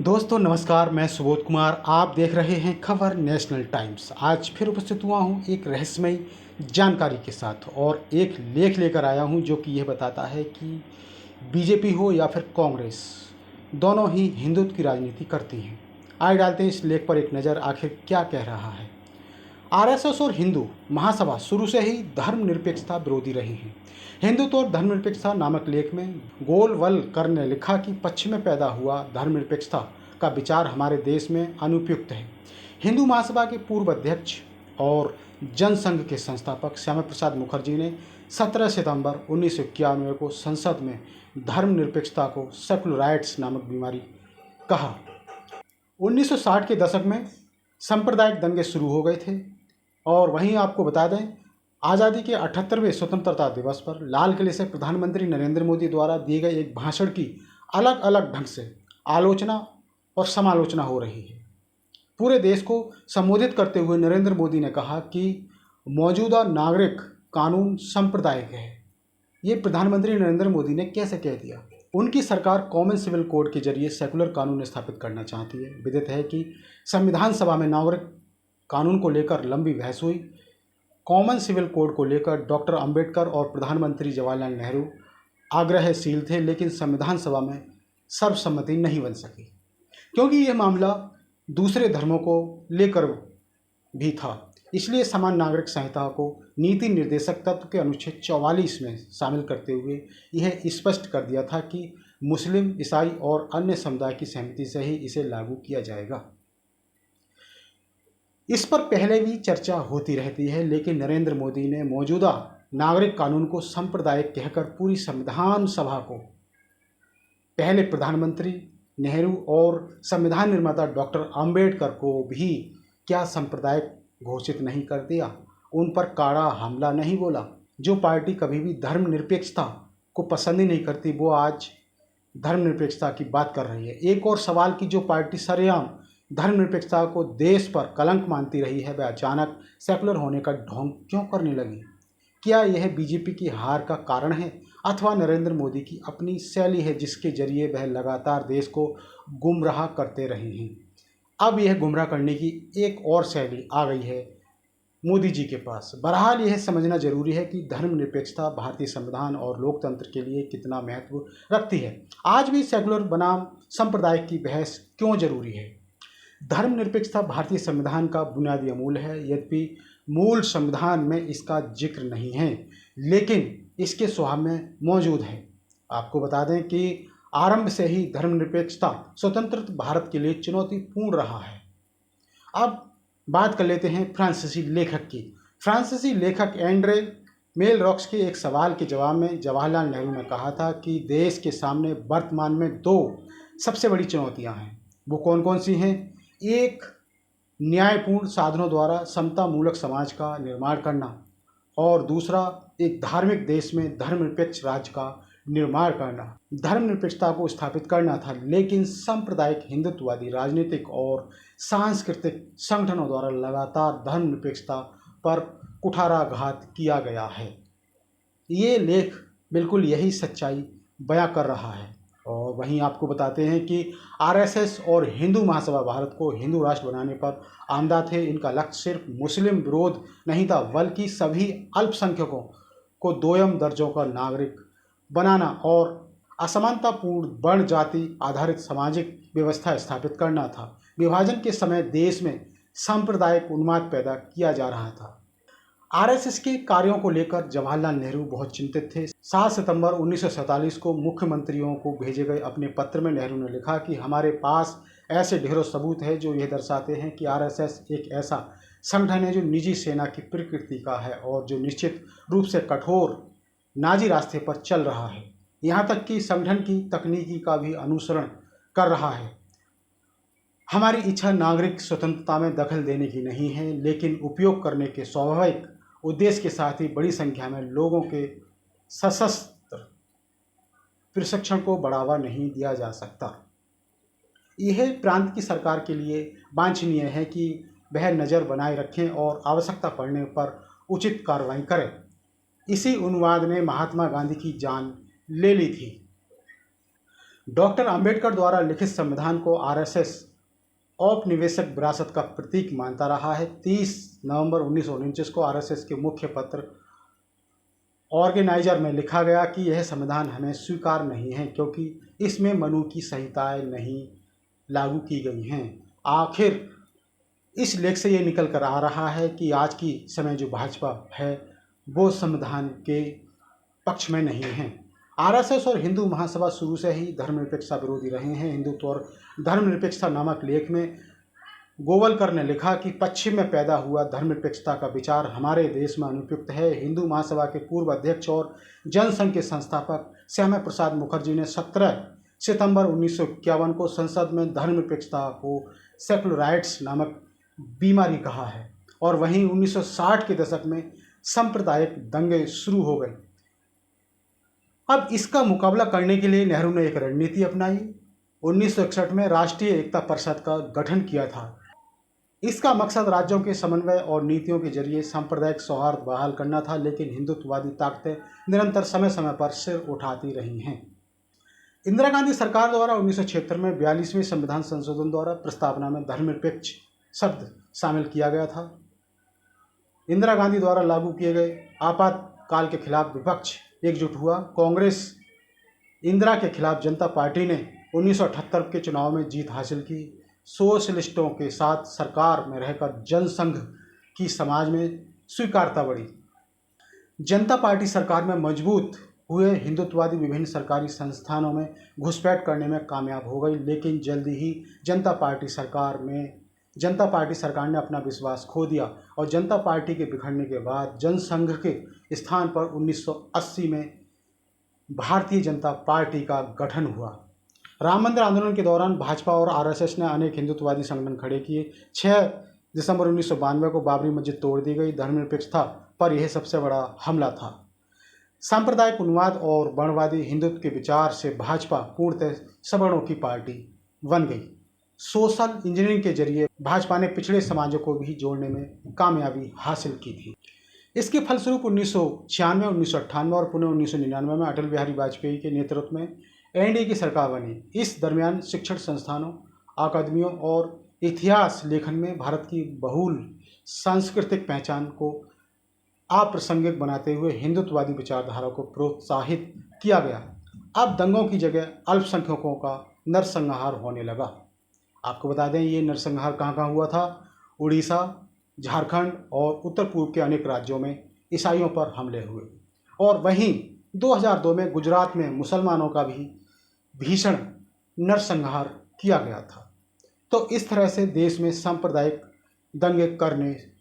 दोस्तों नमस्कार, मैं सुबोध कुमार। आप देख रहे हैं खबर नेशनल टाइम्स। आज फिर उपस्थित हुआ हूं एक रहस्यमयी जानकारी के साथ और एक लेख लेकर आया हूं जो कि यह बताता है कि बीजेपी हो या फिर कांग्रेस, दोनों ही हिंदुत्व की राजनीति करती हैं। आइए डालते हैं इस लेख पर एक नज़र, आखिर क्या कह रहा है। आरएसएस और हिंदू महासभा शुरू से ही धर्मनिरपेक्षता विरोधी रही हैं। हिंदुत्व और धर्मनिरपेक्षता नामक लेख में गोलवलकर ने लिखा कि पश्चिम में पैदा हुआ धर्मनिरपेक्षता का विचार हमारे देश में अनुपयुक्त है। हिंदू महासभा के पूर्व अध्यक्ष और जनसंघ के संस्थापक श्यामा प्रसाद मुखर्जी ने 17 सितंबर 1991 को संसद में धर्मनिरपेक्षता को सेकुलराइट्स नामक बीमारी कहा। 1960 के दशक में सांप्रदायिक दंगे शुरू हो गए थे और वहीं आपको बता दें, आज़ादी के 78वें स्वतंत्रता दिवस पर लाल किले से प्रधानमंत्री नरेंद्र मोदी द्वारा दिए गए एक भाषण की अलग अलग ढंग से आलोचना और समालोचना हो रही है। पूरे देश को संबोधित करते हुए नरेंद्र मोदी ने कहा कि मौजूदा नागरिक कानून सांप्रदायिक है। ये प्रधानमंत्री नरेंद्र मोदी ने कैसे कह दिया? उनकी सरकार कॉमन सिविल कोड के जरिए सेकुलर कानून स्थापित करना चाहती है। विदित है कि संविधान सभा में नागरिक कानून को लेकर लंबी बहस हुई। कॉमन सिविल कोड को लेकर डॉक्टर अंबेडकर और प्रधानमंत्री जवाहरलाल नेहरू आग्रहशील थे, लेकिन संविधान सभा में सर्वसम्मति नहीं बन सकी क्योंकि यह मामला दूसरे धर्मों को लेकर भी था। इसलिए समान नागरिक संहिता को नीति निर्देशक तत्व के अनुच्छेद 44 में शामिल करते हुए यह स्पष्ट कर दिया था कि मुस्लिम, ईसाई और अन्य समुदाय की सहमति से ही इसे लागू किया जाएगा। इस पर पहले भी चर्चा होती रहती है, लेकिन नरेंद्र मोदी ने मौजूदा नागरिक कानून को सांप्रदायिक कहकर पूरी संविधान सभा को, पहले प्रधानमंत्री नेहरू और संविधान निर्माता डॉक्टर अंबेडकर को भी क्या सांप्रदायिक घोषित नहीं कर दिया? उन पर कड़ा हमला नहीं बोला? जो पार्टी कभी भी धर्मनिरपेक्षता को पसंद ही नहीं करती, वो आज धर्मनिरपेक्षता की बात कर रही है। एक और सवाल कि जो पार्टी सरेआम धर्मनिरपेक्षता को देश पर कलंक मानती रही है, वह अचानक सेकुलर होने का ढोंग क्यों करने लगी? क्या यह बीजेपी की हार का कारण है अथवा नरेंद्र मोदी की अपनी शैली है जिसके जरिए वह लगातार देश को गुमराह करते रहे हैं? अब यह गुमराह करने की एक और शैली आ गई है मोदी जी के पास। बहरहाल यह समझना जरूरी है कि धर्मनिरपेक्षता भारतीय संविधान और लोकतंत्र के लिए कितना महत्व रखती है। आज भी सेकुलर बनाम सांप्रदायिक की बहस क्यों जरूरी है? धर्मनिरपेक्षता भारतीय संविधान का बुनियादी अमूल है। यद्यपि मूल संविधान में इसका जिक्र नहीं है, लेकिन इसके स्वभाव में मौजूद है। आपको बता दें कि आरंभ से ही धर्मनिरपेक्षता स्वतंत्र भारत के लिए चुनौतीपूर्ण रहा है। अब बात कर लेते हैं फ्रांसीसी लेखक की। फ्रांसीसी लेखक एंड्रे मेलरॉक्स के एक सवाल के जवाब में जवाहरलाल नेहरू ने कहा था कि देश के सामने वर्तमान में दो सबसे बड़ी चुनौतियां हैं। वो कौन कौन सी हैं? एक, न्यायपूर्ण साधनों द्वारा समतामूलक समाज का निर्माण करना, और दूसरा, एक धार्मिक देश में धर्मनिरपेक्ष राज्य का निर्माण करना। धर्मनिरपेक्षता को स्थापित करना था, लेकिन सांप्रदायिक हिंदुत्ववादी राजनीतिक और सांस्कृतिक संगठनों द्वारा लगातार धर्मनिरपेक्षता पर कुठाराघात किया गया है। ये लेख बिल्कुल यही सच्चाई बयां कर रहा है। और वहीं आपको बताते हैं कि आरएसएस और हिंदू महासभा भारत को हिंदू राष्ट्र बनाने पर आमदा थे। इनका लक्ष्य सिर्फ मुस्लिम विरोध नहीं था, बल्कि सभी अल्पसंख्यकों को दोयम दर्जों का नागरिक बनाना और असमानतापूर्ण वर्ण जाति आधारित सामाजिक व्यवस्था स्थापित करना था। विभाजन के समय देश में सांप्रदायिक उन्माद पैदा किया जा रहा था। आरएसएस के कार्यों को लेकर जवाहरलाल नेहरू बहुत चिंतित थे। 7 सितंबर 1947 को मुख्यमंत्रियों को भेजे गए अपने पत्र में नेहरू ने लिखा कि हमारे पास ऐसे ढेरों सबूत हैं जो यह दर्शाते हैं कि आरएसएस एक ऐसा संगठन है जो निजी सेना की प्रकृति का है और जो निश्चित रूप से कठोर नाजी रास्ते पर चल रहा है। यहाँ तक कि संगठन की तकनीकी का भी अनुसरण कर रहा है। हमारी इच्छा नागरिक स्वतंत्रता में दखल देने की नहीं है, लेकिन उपयोग करने के स्वाभाविक उद्देश्य के साथ ही बड़ी संख्या में लोगों के सशस्त्र प्रशिक्षण को बढ़ावा नहीं दिया जा सकता। यह प्रांत की सरकार के लिए वांछनीय है कि वह नज़र बनाए रखें और आवश्यकता पड़ने पर उचित कार्रवाई करें। इसी उन्माद ने महात्मा गांधी की जान ले ली थी। डॉक्टर अंबेडकर द्वारा लिखित संविधान को आरएसएस औपनिवेशिक विरासत का प्रतीक मानता रहा है। 30 नवंबर 1949 को आरएसएस के मुख्य पत्र ऑर्गेनाइजर में लिखा गया कि यह संविधान हमें स्वीकार नहीं है क्योंकि इसमें मनु की संहिताएं नहीं लागू की गई हैं। आखिर इस लेख से ये निकल कर आ रहा है कि आज की समय जो भाजपा है वो संविधान के पक्ष में नहीं है। आरएसएस और हिंदू महासभा शुरू से ही धर्मनिरपेक्षता विरोधी रहे हैं। हिंदुत्व और धर्मनिरपेक्षता नामक लेख में गोवलकर ने लिखा कि पश्चिम में पैदा हुआ धर्मनिरपेक्षता का विचार हमारे देश में अनुपयुक्त है। हिंदू महासभा के पूर्व अध्यक्ष और जनसंघ के संस्थापक श्यामा प्रसाद मुखर्जी ने 17 सितंबर 1951 को संसद में धर्मनिरपेक्षता को सेकुलर राइट्स नामक बीमारी कहा है और वहीं 1960 के दशक में सांप्रदायिक दंगे शुरू हो गए। अब इसका मुकाबला करने के लिए नेहरू ने एक रणनीति अपनाई। 1961 में राष्ट्रीय एकता परिषद का गठन किया था। इसका मकसद राज्यों के समन्वय और नीतियों के जरिए सांप्रदायिक सौहार्द बहाल करना था, लेकिन हिंदुत्ववादी ताकतें निरंतर समय समय पर सिर उठाती रही हैं। इंदिरा गांधी सरकार द्वारा 1976 में 42वें संविधान संशोधन द्वारा प्रस्तावना में धर्मनिरपेक्ष शब्द शामिल किया गया था। इंदिरा गांधी द्वारा लागू किए गए आपातकाल के खिलाफ विपक्ष एकजुट हुआ। कांग्रेस इंदिरा के खिलाफ जनता पार्टी ने 1978 के चुनाव में जीत हासिल की। सोशलिस्टों के साथ सरकार में रहकर जनसंघ की समाज में स्वीकार्यता बढ़ी। जनता पार्टी सरकार में मजबूत हुए हिंदुत्ववादी विभिन्न सरकारी संस्थानों में घुसपैठ करने में कामयाब हो गई, लेकिन जल्दी ही जनता पार्टी सरकार ने अपना विश्वास खो दिया और जनता पार्टी के बिखरने के बाद जनसंघ के स्थान पर 1980 में भारतीय जनता पार्टी का गठन हुआ। राम मंदिर आंदोलन के दौरान भाजपा और आरएसएस ने अनेक हिंदुत्ववादी संगठन खड़े किए। 6 दिसंबर 1992 को बाबरी मस्जिद तोड़ दी गई। धर्मनिरपेक्षता पर यह सबसे बड़ा हमला था। सांप्रदायिक उन्माद और वर्णवादी हिंदुत्व के विचार से भाजपा पूर्णतः सवर्णों की पार्टी बन गई। सोशल इंजीनियरिंग के जरिए भाजपा ने पिछड़े समाजों को भी जोड़ने में कामयाबी हासिल की थी। इसके फलस्वरूप 1996, 1998 और पुनः 1999 में अटल बिहारी वाजपेयी के नेतृत्व में एनडीए की सरकार बनी। इस दरमियान शिक्षण संस्थानों, अकादमियों और इतिहास लेखन में भारत की बहुल सांस्कृतिक पहचान को अप्रासंगिक बनाते हुए हिंदुत्ववादी विचारधारा को प्रोत्साहित किया गया। अब दंगों की जगह अल्पसंख्यकों का नरसंहार होने लगा। आपको बता दें ये नरसंहार कहाँ हुआ था। उड़ीसा, झारखंड और उत्तर पूर्व के अनेक राज्यों में ईसाइयों पर हमले हुए और वहीं 2002 में गुजरात में मुसलमानों का भी भीषण नरसंहार किया गया था। तो इस तरह से देश में सांप्रदायिक दंगे करने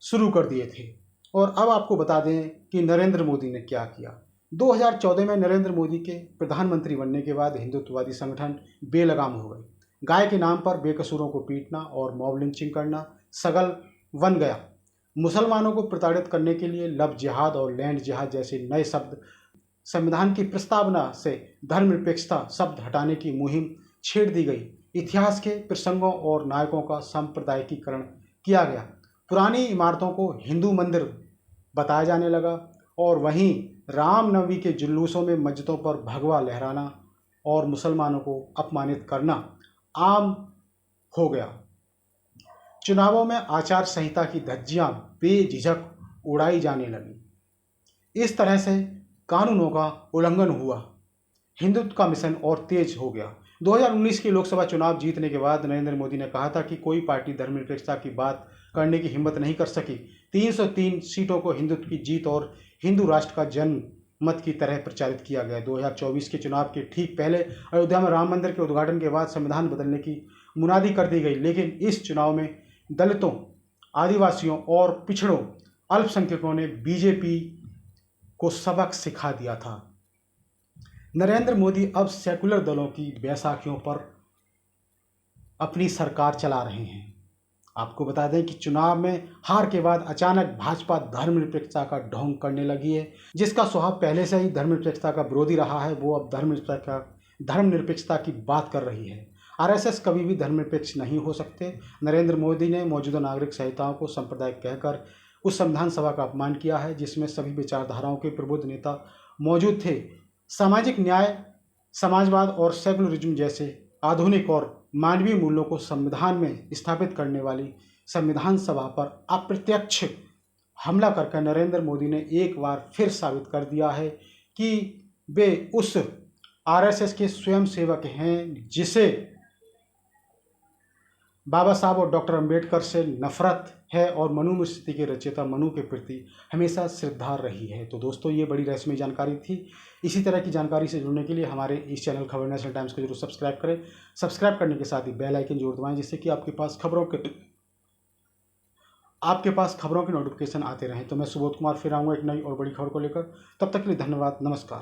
शुरू कर दिए थे। और अब आपको बता दें कि नरेंद्र मोदी ने क्या किया। 2014 में नरेंद्र मोदी के प्रधानमंत्री बनने के बाद हिंदुत्ववादी संगठन बेलगाम हो गए। गाय के नाम पर बेकसूरों को पीटना और मॉब लिंचिंग करना सगल बन गया। मुसलमानों को प्रताड़ित करने के लिए लव जिहाद और लैंड जिहाद जैसे नए शब्द संविधान की प्रस्तावना से धर्मनिरपेक्षता शब्द हटाने की मुहिम छेड़ दी गई। इतिहास के प्रसंगों और नायकों का सांप्रदायिकीकरण किया गया। पुरानी इमारतों को हिंदू मंदिर बताया जाने लगा और वहीं रामनवमी के जुलूसों में मस्जिदों पर भगवा लहराना और मुसलमानों को अपमानित करना आम हो गया। चुनावों में आचार संहिता की धज्जियां बेझिझक उड़ाई जाने लगी। इस तरह से कानूनों का उल्लंघन हुआ। हिंदुत्व का मिशन और तेज हो गया। 2019 के लोकसभा चुनाव जीतने के बाद नरेंद्र मोदी ने कहा था कि कोई पार्टी धर्मनिरपेक्षता की बात करने की हिम्मत नहीं कर सकी। 303 सीटों को हिंदुत्व की जीत और हिंदू राष्ट्र का जन्म मत की तरह प्रचारित किया गया। 2024 के चुनाव के ठीक पहले अयोध्या में राम मंदिर के उद्घाटन के बाद संविधान बदलने की मुनादी कर दी गई, लेकिन इस चुनाव में दलितों, आदिवासियों और पिछड़ों अल्पसंख्यकों ने बीजेपी को सबक सिखा दिया था। नरेंद्र मोदी अब सेकुलर दलों की बैसाखियों पर अपनी सरकार चला रहे हैं। आपको बता दें कि चुनाव में हार के बाद अचानक भाजपा धर्मनिरपेक्षता का ढोंग करने लगी है। जिसका स्वभाव पहले से ही धर्मनिरपेक्षता का विरोधी रहा है, वो अब धर्मनिरपेक्षता की बात कर रही है। आरएसएस कभी भी धर्मनिरपेक्ष नहीं हो सकते। नरेंद्र मोदी ने मौजूदा नागरिक संहिताओं को सांप्रदायिक कहकर उस संविधान सभा का अपमान किया है जिसमें सभी विचारधाराओं के प्रबुद्ध नेता मौजूद थे। सामाजिक न्याय, समाजवाद और सेकुलरिज्म जैसे आधुनिक और मानवीय मूल्यों को संविधान में स्थापित करने वाली संविधान सभा पर अप्रत्यक्ष हमला करके नरेंद्र मोदी ने एक बार फिर साबित कर दिया है कि वे उस आरएसएस के स्वयंसेवक हैं जिसे बाबा साहब और डॉक्टर अंबेडकर से नफरत है और मनुस्मृति के रचयिता मनु के प्रति हमेशा श्रद्धा रही है। तो दोस्तों, ये बड़ी रहस्यमय जानकारी थी। इसी तरह की जानकारी से जुड़ने के लिए हमारे इस चैनल खबर नेशनल टाइम्स को जरूर सब्सक्राइब करें। सब्सक्राइब करने के साथ ही बेल आइकन जरूर दबाएं, जिससे कि आपके पास खबरों के नोटिफिकेशन आते रहें। तो मैं सुबोध कुमार फिर आऊँगा एक नई और बड़ी खबर को लेकर। तब तक के लिए धन्यवाद, नमस्कार।